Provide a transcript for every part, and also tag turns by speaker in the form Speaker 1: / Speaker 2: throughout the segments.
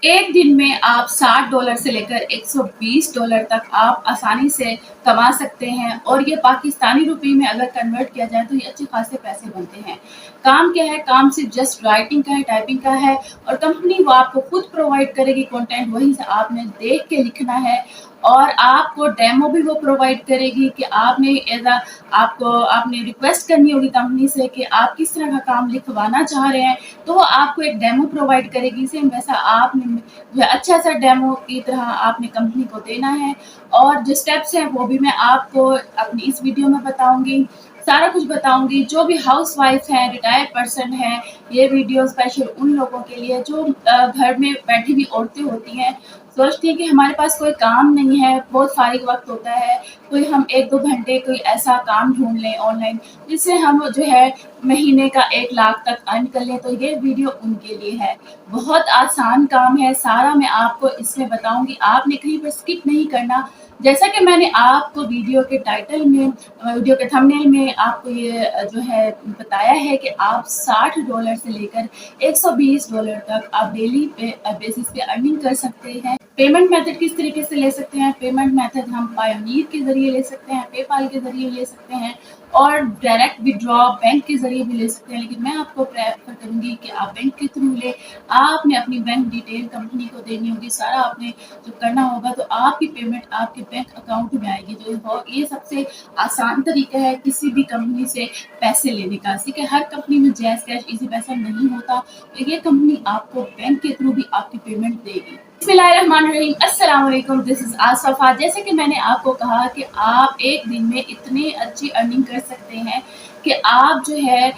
Speaker 1: एक दिन में आप $60 से लेकर $120 तक आप आसानी से कमा सकते हैं और ये पाकिस्तानी रुपए में अगर कन्वर्ट किया जाए तो ये अच्छे खासे पैसे बनते हैं। काम क्या है? काम सिर्फ जस्ट राइटिंग का है, टाइपिंग का है और कंपनी वो आपको खुद प्रोवाइड करेगी कंटेंट, वहीं से आपने देख के लिखना है और आपको डेमो भी वो प्रोवाइड करेगी कि आपने रिक्वेस्ट करनी होगी कंपनी से कि आप किस तरह का काम लिखवाना चाह रहे हैं, तो वो आपको एक डेमो प्रोवाइड करेगी। सेम वैसा आपने जो अच्छा सा डेमो की तरह आपने कंपनी को देना है और जो स्टेप्स हैं वो भी मैं आपको अपनी इस वीडियो में बताऊंगी, सारा कुछ बताऊंगी। जो भी हाउस वाइफ हैं, रिटायर्ड पर्सन हैं, ये वीडियो स्पेशल उन लोगों के लिए जो घर में बैठी हुई औरतें होती हैं, सोचती हैं कि हमारे पास कोई काम नहीं है, बहुत फारिग वक्त होता है, कोई हम 1-2 घंटे कोई ऐसा काम ढूंढ लें ऑनलाइन जिससे हम जो है महीने का 1 लाख तक अर्न कर लें, तो ये वीडियो उनके लिए है। बहुत आसान काम है, सारा मैं आपको इसमें बताऊंगी, आपने कहीं पर स्किप नहीं करना। जैसा कि मैंने आपको वीडियो के टाइटल में, वीडियो के थंबनेल में आपको ये जो है बताया है कि आप $60 से लेकर $120 तक आप डेली बेसिस पे अर्निंग कर सकते हैं। पेमेंट मेथड किस तरीके से ले सकते हैं? पेमेंट मेथड हम पायोनियर के ज़रिए ले सकते हैं, पेपाल के ज़रिए ले सकते हैं और डायरेक्ट विड्रॉ बैंक के ज़रिए भी ले सकते हैं, लेकिन मैं आपको प्रेफर करूँगी कि आप बैंक के थ्रू लें। आपने अपनी बैंक डिटेल कंपनी को देनी होगी, सारा आपने जो करना होगा, तो आपकी पेमेंट आपके बैंक अकाउंट में आएगी। ये सबसे आसान तरीका है किसी भी कंपनी से पैसे लेने का। ठीक है, हर कंपनी में जैज़ कैश इजी पैसा नहीं होता, तो ये कंपनी आपको बैंक के थ्रू भी आपकी पेमेंट देगी। बिस्मिल्लाहिर्रहमानिर्रहीम, अस्सलाम वालेकुम, दिस इज़ आसफ़ा। जैसे कि मैंने आपको कहा कि आप एक दिन में इतनी अच्छी अर्निंग कर सकते हैं कि आप जो है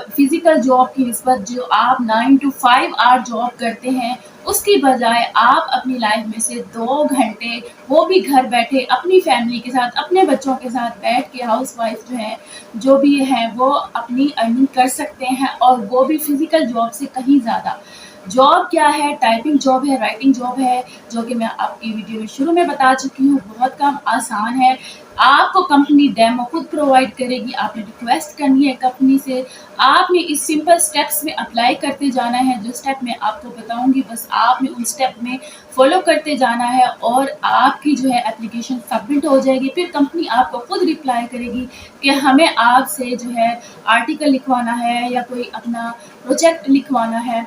Speaker 1: फिज़िकल जॉब की निस्बत जो आप 9 टू 5 आवर जॉब करते हैं, उसकी बजाय आप अपनी लाइफ में से 2 घंटे वो भी घर बैठे अपनी फैमिली के साथ, अपने बच्चों के साथ बैठ के हाउसवाइफ जो हैं, जो भी हैं, वो अपनी अर्निंग कर सकते हैं और वो भी फिज़िकल जॉब से कहीं ज़्यादा। जॉब क्या है? टाइपिंग जॉब है, राइटिंग जॉब है, जो कि मैं आपकी वीडियो में शुरू में बता चुकी हूँ। बहुत काम आसान है, आपको कंपनी डेमो खुद प्रोवाइड करेगी, आपने रिक्वेस्ट करनी है कंपनी से, आपने इस सिंपल स्टेप्स में अप्लाई करते जाना है। जो स्टेप मैं आपको बताऊंगी बस आपने उन स्टेप में फॉलो करते जाना है और आपकी जो है एप्लीकेशन सबमिट हो जाएगी। फिर कंपनी आपको खुद रिप्लाई करेगी कि हमें आपसे जो है आर्टिकल लिखवाना है या कोई अपना प्रोजेक्ट लिखवाना है,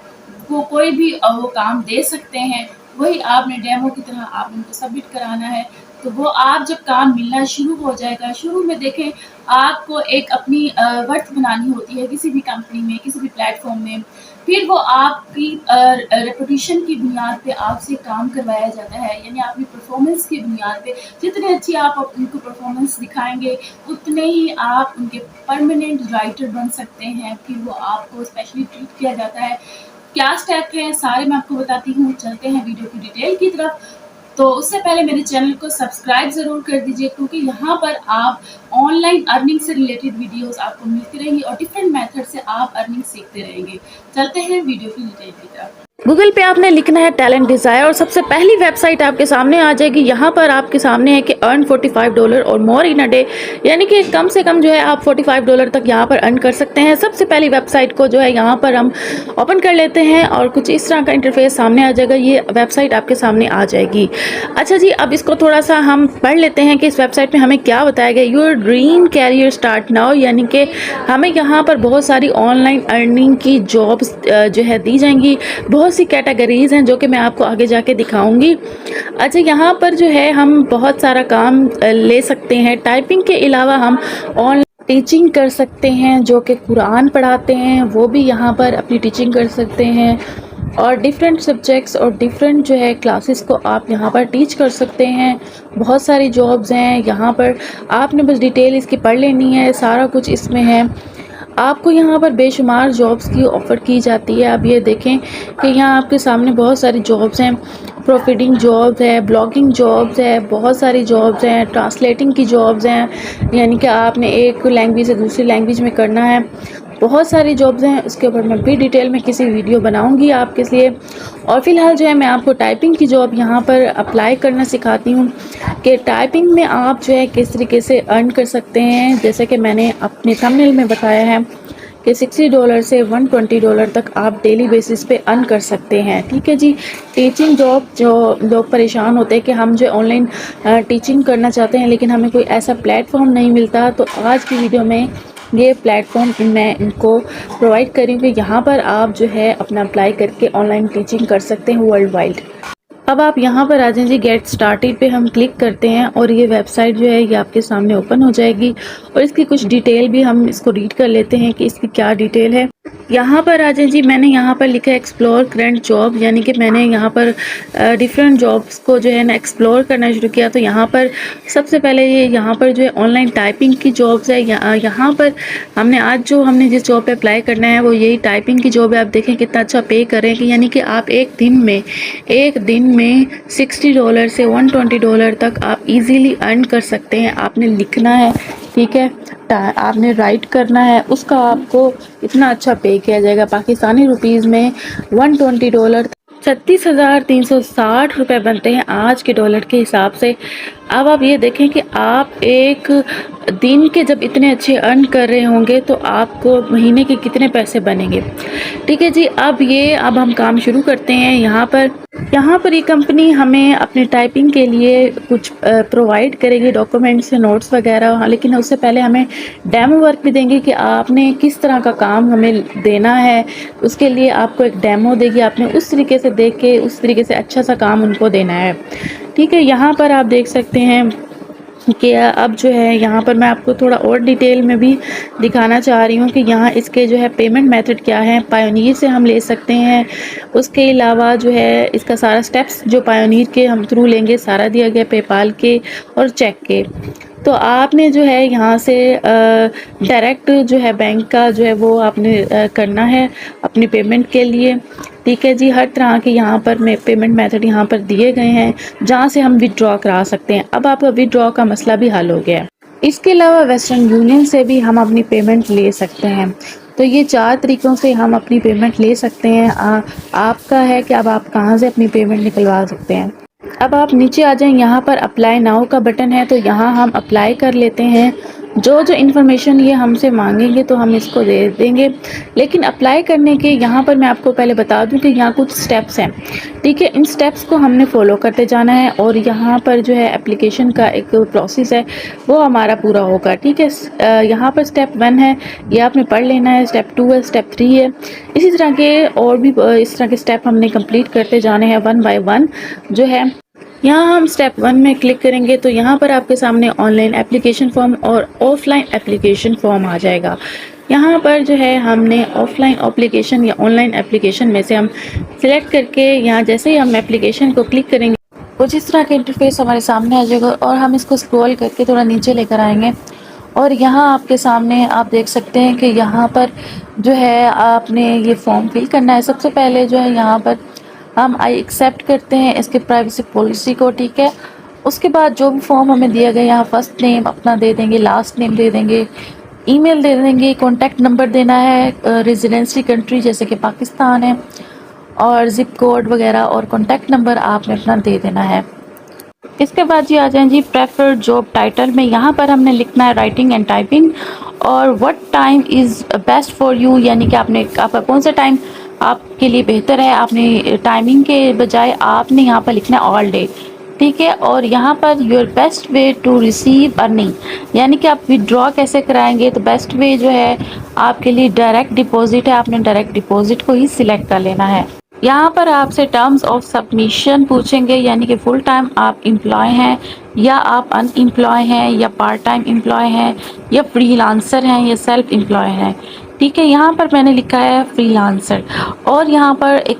Speaker 1: वो कोई भी वो काम दे सकते हैं। वही आपने डेमो की तरह आप उनको सबमिट कराना है, तो वो आप जब काम मिलना शुरू हो जाएगा, शुरू में देखें आपको एक अपनी वर्थ बनानी होती है किसी भी कंपनी में, किसी भी प्लेटफॉर्म में, फिर वो आपकी रेपुटेशन की बुनियाद पे आपसे काम करवाया जाता है, यानी आपकी परफॉर्मेंस की बुनियाद पे। जितने अच्छी आप उनको परफॉर्मेंस दिखाएंगे, उतने ही आप उनके परमानेंट राइटर बन सकते हैं। फिर वो आपको स्पेशली ट्रीट किया जाता है। क्या स्टेप है सारे मैं आपको बताती हूँ। चलते हैं वीडियो की डिटेल की तरफ। तो उससे पहले मेरे चैनल को सब्सक्राइब ज़रूर कर दीजिए, क्योंकि यहाँ पर आप ऑनलाइन अर्निंग से रिलेटेड वीडियोस आपको मिलती रहेंगी और डिफरेंट मेथड से आप अर्निंग सीखते रहेंगे। चलते हैं वीडियो की डिटेल की तरफ।
Speaker 2: गूगल पे आपने लिखना है टैलेंट डिज़ायर और सबसे पहली वेबसाइट आपके सामने आ जाएगी। यहाँ पर आपके सामने है कि अर्न $45 और मोर इन अ डे, यानी कि कम से कम जो है आप $45 तक यहाँ पर अर्न कर सकते हैं। सबसे पहली वेबसाइट को जो है यहाँ पर हम ओपन कर लेते हैं और कुछ इस तरह का इंटरफेस सामने आ जाएगा। ये वेबसाइट आपके सामने आ जाएगी। अच्छा जी, अब इसको थोड़ा सा हम पढ़ लेते हैं कि इस वेबसाइट में हमें क्या बताया गया। Your dream career start now, यानी कि हमें यहाँ पर बहुत सारी ऑनलाइन अर्निंग की जॉब्स जो है दी जाएंगी। बहुत सी कैटेगरीज हैं जो कि मैं आपको आगे जाके दिखाऊंगी। अच्छा, यहाँ पर जो है हम बहुत सारा काम ले सकते हैं। टाइपिंग के अलावा हम ऑनलाइन टीचिंग कर सकते हैं, जो कि कुरान पढ़ाते हैं, वो भी यहाँ पर अपनी टीचिंग कर सकते हैं और डिफरेंट सब्जेक्ट्स और डिफरेंट जो है क्लासेस को आप यहाँ पर टीच कर सकते हैं। बहुत सारी जॉब्स हैं यहाँ पर, आपने बस डिटेल इसकी पढ़ लेनी है, सारा कुछ इसमें है। आपको यहाँ पर बेशुमार जॉब्स की ऑफ़र की जाती है। आप ये देखें कि यहाँ आपके सामने बहुत सारी जॉब्स हैं। प्रोफीडिंग जॉब्स है, ब्लॉगिंग जॉब्स है, बहुत सारी जॉब्स हैं, ट्रांसलेटिंग की जॉब्स हैं, यानी कि आपने एक लैंग्वेज से दूसरी लैंग्वेज में करना है। बहुत सारी जॉब्स हैं, उसके ऊपर मैं भी डिटेल में किसी वीडियो बनाऊंगी आपके लिए। और फ़िलहाल जो है मैं आपको टाइपिंग की जॉब यहाँ पर अप्लाई करना सिखाती हूँ कि टाइपिंग में आप जो है किस तरीके से अर्न कर सकते हैं। जैसे कि मैंने अपने थंबनेल में बताया है कि $60 से $120 तक आप डेली बेसिस पे अर्न कर सकते हैं। ठीक है जी। टीचिंग जॉब, जो लोग परेशान होते हैं कि हम जो ऑनलाइन टीचिंग करना चाहते हैं लेकिन हमें कोई ऐसा प्लेटफॉर्म नहीं मिलता, तो आज की वीडियो में ये प्लेटफॉर्म मैं इनको प्रोवाइड करूँगी। यहाँ पर आप जो है अपना अप्लाई करके ऑनलाइन टीचिंग कर सकते हैं वर्ल्ड वाइड। अब आप यहाँ पर आ जाएं जी, गेट स्टार्टेड पे हम क्लिक करते हैं और ये वेबसाइट जो है ये आपके सामने ओपन हो जाएगी और इसकी कुछ डिटेल भी हम इसको रीड कर लेते हैं कि इसकी क्या डिटेल है। यहाँ पर आ जाएं जी, मैंने यहाँ पर लिखा है एक्सप्लोर करंट जॉब, यानी कि मैंने यहाँ पर डिफरेंट जॉब्स को जो है ना एक्सप्लोर करना शुरू किया। तो यहाँ पर सबसे पहले ये यहाँ पर जो है ऑनलाइन टाइपिंग की जॉब्स है। यहाँ पर हमने जिस जॉब पे अप्लाई करना है वो यही टाइपिंग की जॉब है। आप देखें कितना अच्छा पे करेंगे, यानी कि आप एक दिन में $60 से $120 तक आप इजीली अर्न कर सकते हैं। आपने लिखना है, ठीक है, आपने राइट करना है, उसका आपको इतना अच्छा पे किया जाएगा। पाकिस्तानी रुपीज़ में $120 $36,360 रुपये बनते हैं आज के डॉलर के हिसाब से। अब आप ये देखें कि आप एक दिन के जब इतने अच्छे अर्न कर रहे होंगे तो आपको महीने के कितने पैसे बनेंगे। ठीक है जी। अब हम काम शुरू करते हैं। यहाँ पर ये कंपनी हमें अपने टाइपिंग के लिए कुछ प्रोवाइड करेगी, डॉक्यूमेंट्स, नोट्स वगैरह। हाँ, लेकिन उससे पहले हमें डेमो वर्क भी देंगे कि आपने किस तरह का काम हमें देना है। उसके लिए आपको एक डेमो देगी, आपने उस तरीके से देख के उस तरीके से अच्छा सा काम उनको देना है। ठीक है। यहाँ पर आप देख सकते हैं कि अब जो है यहाँ पर मैं आपको थोड़ा और डिटेल में भी दिखाना चाह रही हूँ कि यहाँ इसके जो है पेमेंट मेथड क्या है। पायोनियर से हम ले सकते हैं। उसके अलावा जो है इसका सारा स्टेप्स जो पायोनियर के हम थ्रू लेंगे सारा दिया गया, पेपाल के और चेक के। तो आपने जो है यहाँ से डायरेक्ट जो है बैंक का जो है वो आपने करना है अपनी पेमेंट के लिए। ठीक है जी। हर तरह के यहाँ पर पेमेंट मेथड यहाँ पर दिए गए हैं जहाँ से हम विड्रॉ करा सकते हैं। अब आपका विड्रॉ का मसला भी हल हो गया है। इसके अलावा वेस्टर्न यूनियन से भी हम अपनी पेमेंट ले सकते हैं। तो ये 4 तरीक़ों से हम अपनी पेमेंट ले सकते हैं। आपका है कि अब आप कहाँ से अपनी पेमेंट निकलवा सकते हैं। अब आप नीचे आ जाएं, यहाँ पर अप्लाई नाउ का बटन है, तो यहाँ हम अप्लाई कर लेते हैं। जो इन्फॉर्मेशन ये हमसे मांगेंगे तो हम इसको दे देंगे। लेकिन अप्लाई करने के यहाँ पर मैं आपको पहले बता दूं कि यहाँ कुछ स्टेप्स हैं। ठीक है। इन स्टेप्स को हमने फॉलो करते जाना है और यहाँ पर जो है एप्लीकेशन का एक प्रोसेस है वो हमारा पूरा होगा। ठीक है। यहाँ पर स्टेप 1 है, ये आपने पढ़ लेना है। स्टेप 2 है, स्टेप 3 है। इसी तरह के और भी इस तरह के स्टेप हमने कंप्लीट करते जाने हैं 1 बाय 1 जो है। यहाँ हम स्टेप 1 में क्लिक करेंगे तो यहाँ पर आपके सामने ऑनलाइन एप्लीकेशन फॉर्म और ऑफलाइन एप्लीकेशन फॉर्म आ जाएगा। यहाँ पर जो है हमने ऑफलाइन एप्लीकेशन या ऑनलाइन एप्लीकेशन में से हम सिलेक्ट करके यहाँ जैसे ही हम एप्लीकेशन को क्लिक करेंगे कुछ इस तरह का इंटरफेस हमारे सामने आ जाएगा और हम इसको स्क्रॉल करके थोड़ा नीचे लेकर आएंगे और यहाँ आपके सामने आप देख सकते हैं कि यहाँ पर जो है आपने ये फॉर्म फिल करना है। सबसे पहले जो है यहाँ पर हम आई एक्सेप्ट करते हैं इसके प्राइवेसी पॉलिसी को। ठीक है। उसके बाद जो भी फॉर्म हमें दिया गया, यहाँ फर्स्ट नेम अपना दे देंगे, लास्ट नेम दे देंगे, ईमेल दे देंगे, कॉन्टैक्ट नंबर देना है, रेजिडेंसी कंट्री जैसे कि पाकिस्तान है और ज़िप कोड वगैरह और कॉन्टैक्ट नंबर आपने अपना दे देना है। इसके बाद जी आ जाएं जी प्रेफर्ड जॉब टाइटल में। यहाँ पर हमने लिखना है राइटिंग एंड टाइपिंग और what time is best for you, यानी कि आपका कौन सा टाइम आपके लिए बेहतर है। आपने टाइमिंग के बजाय आपने यहाँ पर लिखना है ऑल डे। ठीक है। और यहाँ पर your best way to receive earning, यानी कि आप विड्रॉ कैसे कराएंगे। तो बेस्ट वे जो है आपके लिए डायरेक्ट डिपॉजिट है, आपने डायरेक्ट डिपॉजिट को ही सिलेक्ट कर लेना है। यहाँ पर आपसे टर्म्स ऑफ सबमिशन पूछेंगे, यानी कि फुल टाइम आप एम्प्लॉय हैं या आप अनएम्प्लॉय हैं या पार्ट टाइम एम्प्लॉय हैं या फ्रीलांसर हैं या सेल्फ एम्प्लॉय हैं। ठीक है। यहाँ पर मैंने लिखा है फ्रीलांसर और यहाँ पर एक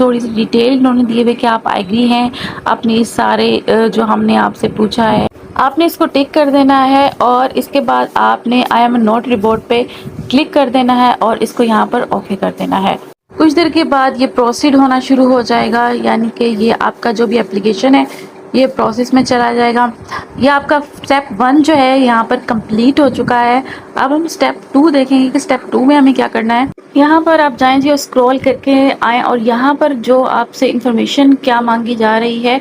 Speaker 2: थोड़ी सी डिटेल इन्होंने दिए हुए कि आप एग्री हैं अपनी सारे जो हमने आपसे पूछा है आपने इसको टिक कर देना है और इसके बाद आपने आई एम नॉट रिपोर्ट पे क्लिक कर देना है और इसको यहाँ पर ओके कर देना है। कुछ देर के बाद ये प्रोसीड होना शुरू हो जाएगा, यानी कि ये आपका जो भी एप्लीकेशन है ये प्रोसेस में चला जाएगा। ये आपका स्टेप 1 जो है यहाँ पर कंप्लीट हो चुका है। अब हम स्टेप 2 देखेंगे कि स्टेप 2 में हमें क्या करना है। यहाँ पर आप जाएं जी और स्क्रॉल करके आएँ और यहाँ पर जो आपसे इंफॉर्मेशन क्या मांगी जा रही है,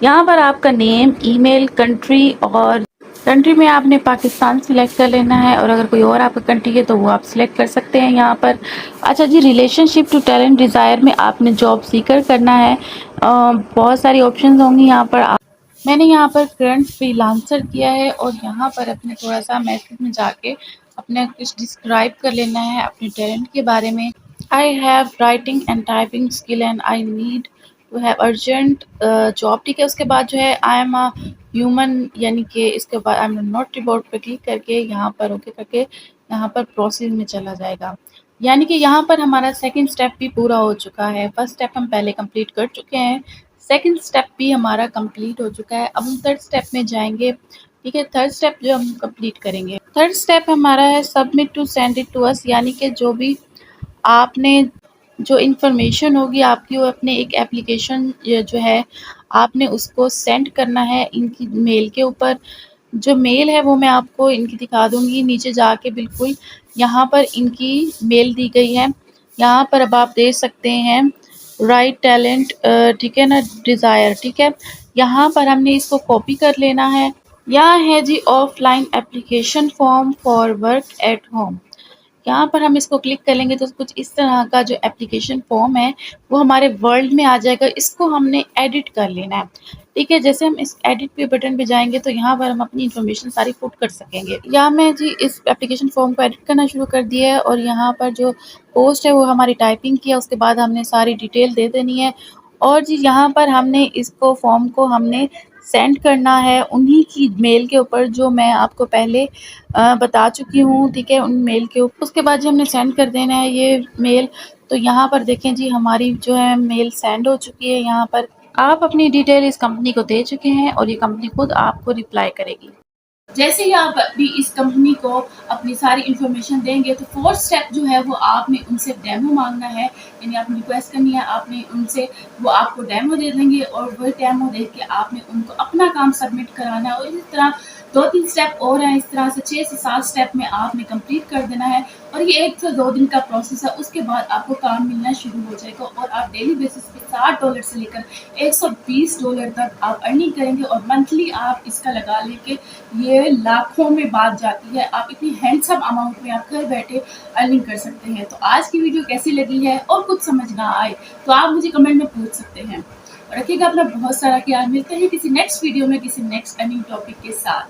Speaker 2: यहाँ पर आपका नेम, ईमेल, कंट्री और कंट्री में आपने पाकिस्तान सिलेक्ट कर लेना है और अगर कोई और आपका कंट्री है तो वो आप सिलेक्ट कर सकते हैं यहाँ पर। अच्छा जी, रिलेशनशिप टू टैलेंट डिज़ायर में आपने जॉब सीकर करना है। बहुत सारी ऑप्शंस होंगी यहाँ पर। मैंने यहाँ पर करंट फ्रीलांसर किया है और यहाँ पर अपने थोड़ा सा मैसेज में जाके अपने कुछ डिस्क्राइब कर लेना है अपने टैलेंट के बारे में। I have writing and typing skill and I need to have urgent job. ठीक है, उसके बाद जो है आई एम अ ह्यूमन, यानी कि इसके बाद आई एम नॉट रिबोट पे क्लिक करके यहाँ पर ओके करके यहाँ पर प्रोसेस में चला जाएगा। यानी कि यहाँ पर हमारा सेकंड स्टेप भी पूरा हो चुका है। फर्स्ट स्टेप हम पहले कंप्लीट कर चुके हैं, सेकंड स्टेप भी हमारा कंप्लीट हो चुका है। अब हम थर्ड स्टेप में जाएंगे। ठीक है, थर्ड स्टेप जो हम कंप्लीट करेंगे, थर्ड स्टेप हमारा है submit to send it to us. यानी कि जो भी आपने जो इन्फॉर्मेशन होगी आपकी, वो अपने एक एप्लीकेशन जो है आपने उसको सेंड करना है इनकी मेल के ऊपर। जो मेल है वो मैं आपको इनकी दिखा दूंगी नीचे जाके। बिल्कुल यहाँ पर इनकी मेल दी गई है, यहाँ पर अब आप देख सकते हैं राइट टैलेंट, ठीक है ना, डिज़ायर। ठीक है, यहाँ पर हमने इसको कॉपी कर लेना है। यहाँ है जी offline application form for work at home. यहाँ पर हम इसको क्लिक कर लेंगे तो कुछ इस तरह का जो एप्लीकेशन फॉर्म है वो हमारे वर्ल्ड में आ जाएगा। इसको हमने एडिट कर लेना है। ठीक है, जैसे हम इस एडिट पे बटन पे जाएंगे तो यहाँ पर हम अपनी इन्फॉर्मेशन सारी पुट कर सकेंगे। यहाँ मैं जी इस एप्लीकेशन फॉर्म को एडिट करना शुरू कर दिया है और यहाँ पर जो पोस्ट है वो हमारी टाइपिंग की है। उसके बाद हमने सारी डिटेल दे देनी है और जी यहाँ पर हमने इसको फॉर्म को हमने सेंड करना है उन्हीं की मेल के ऊपर जो मैं आपको पहले बता चुकी हूँ। ठीक है, उन मेल के ऊपर। उसके बाद जो हमने सेंड कर देना है ये मेल। तो यहाँ पर देखें जी हमारी जो है मेल सेंड हो चुकी है। यहाँ पर आप अपनी डिटेल इस कंपनी को दे चुके हैं और ये कंपनी खुद आपको रिप्लाई करेगी।
Speaker 1: जैसे ही आप अभी इस कंपनी को अपनी सारी इन्फॉर्मेशन देंगे तो फोर्थ स्टेप जो है वो आपने उनसे डेमो मांगना है, यानी आपने रिक्वेस्ट करनी है, आपने उनसे, वो आपको डेमो दे देंगे और वही डेमो देख के आपने उनको अपना काम सबमिट कराना है। और इस तरह 2-3 स्टेप और हैं, इस तरह से 6 से 7 स्टेप में आपने कंप्लीट कर देना है और ये 1 से 2 दिन का प्रोसेस है। उसके बाद आपको काम मिलना शुरू हो जाएगा और आप डेली बेसिस पे $60 से लेकर $120 तक आप अर्निंग करेंगे और मंथली आप इसका लगा लें कि ये लाखों में बात जाती है। आप इतनी हैंडसम अमाउंट में आप घर बैठे अर्निंग कर सकते हैं। तो आज की वीडियो कैसी लगी है और कुछ समझ ना आए तो आप मुझे कमेंट में पूछ सकते हैं। और रखिएगा अपना बहुत सारा ख्याल। मिलते हैं किसी नेक्स्ट वीडियो में किसी नेक्स्ट अर्निंग टॉपिक के साथ।